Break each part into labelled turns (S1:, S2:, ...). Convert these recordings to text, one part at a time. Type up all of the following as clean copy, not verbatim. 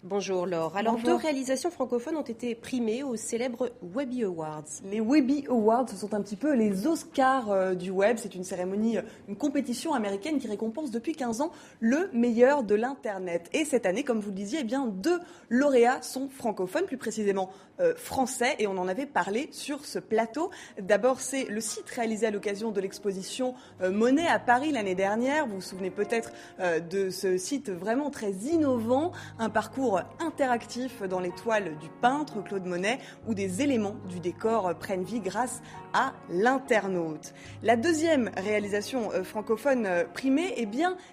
S1: Bonjour Laure. Alors,
S2: Bonjour.
S1: 2 réalisations francophones ont été primées aux célèbres Webby Awards.
S2: Les Webby Awards, ce sont un petit peu les Oscars du web. C'est une cérémonie, une compétition américaine qui récompense depuis 15 ans le meilleur de l'Internet. Et cette année, comme vous le disiez, 2 lauréats sont francophones, plus précisément français. Et on en avait parlé sur ce plateau. D'abord, c'est le site réalisé à l'occasion de l'exposition Monet à Paris l'année dernière. Vous vous souvenez peut-être de ce site vraiment très innovant, un parcours interactif dans les toiles du peintre Claude Monet où des éléments du décor prennent vie grâce à l'internaute. La deuxième réalisation francophone primée,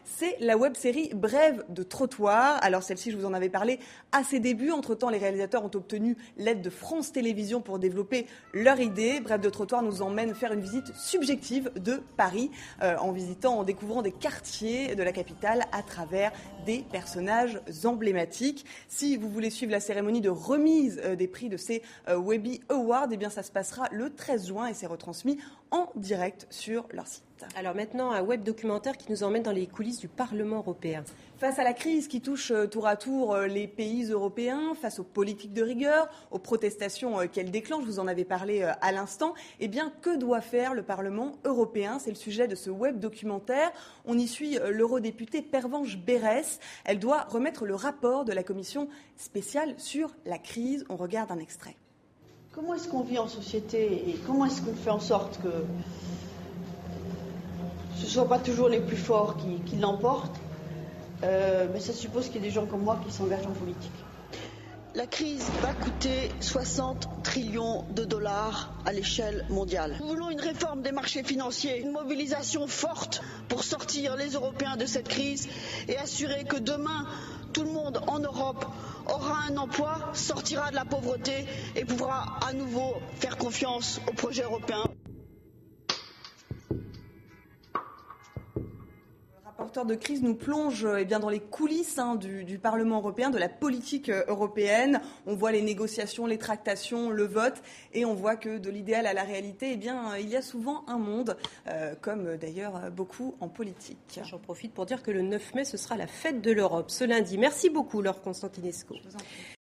S2: c'est la web-série Brève de trottoir. Alors celle-ci, je vous en avais parlé à ses débuts. Entre-temps, les réalisateurs ont obtenu l'aide de France Télévisions pour développer leur idée. Brève de trottoir nous emmène faire une visite subjective de Paris en découvrant des quartiers de la capitale à travers des personnages emblématiques. Si vous voulez suivre la cérémonie de remise des prix de ces Webby Awards, ça se passera le 13 juin et c'est retransmis en direct sur leur site.
S1: Alors maintenant, un web documentaire qui nous emmène dans les coulisses du Parlement européen.
S2: Face à la crise qui touche tour à tour les pays européens, face aux politiques de rigueur, aux protestations qu'elles déclenchent, vous en avez parlé à l'instant, que doit faire le Parlement européen ? C'est le sujet de ce web documentaire. On y suit l'eurodéputée Pervenche Berès. Elle doit remettre le rapport de la commission spéciale sur la crise. On regarde un extrait.
S3: Comment est-ce qu'on vit en société et comment est-ce qu'on fait en sorte que ce ne soit pas toujours les plus forts qui l'emportent, mais ça suppose qu'il y ait des gens comme moi qui s'engagent en politique. La crise va coûter 60 trillions de dollars à l'échelle mondiale. Nous voulons une réforme des marchés financiers, une mobilisation forte pour sortir les Européens de cette crise et assurer que demain, tout le monde en Europe aura un emploi, sortira de la pauvreté et pourra à nouveau faire confiance au projet européen.
S2: Le rapporteur de crise nous plonge dans les coulisses du Parlement européen, de la politique européenne. On voit les négociations, les tractations, le vote et on voit que de l'idéal à la réalité, il y a souvent un monde, comme d'ailleurs beaucoup en politique.
S1: J'en profite pour dire que le 9 mai, ce sera la fête de l'Europe, ce lundi. Merci beaucoup Laure Constantinesco.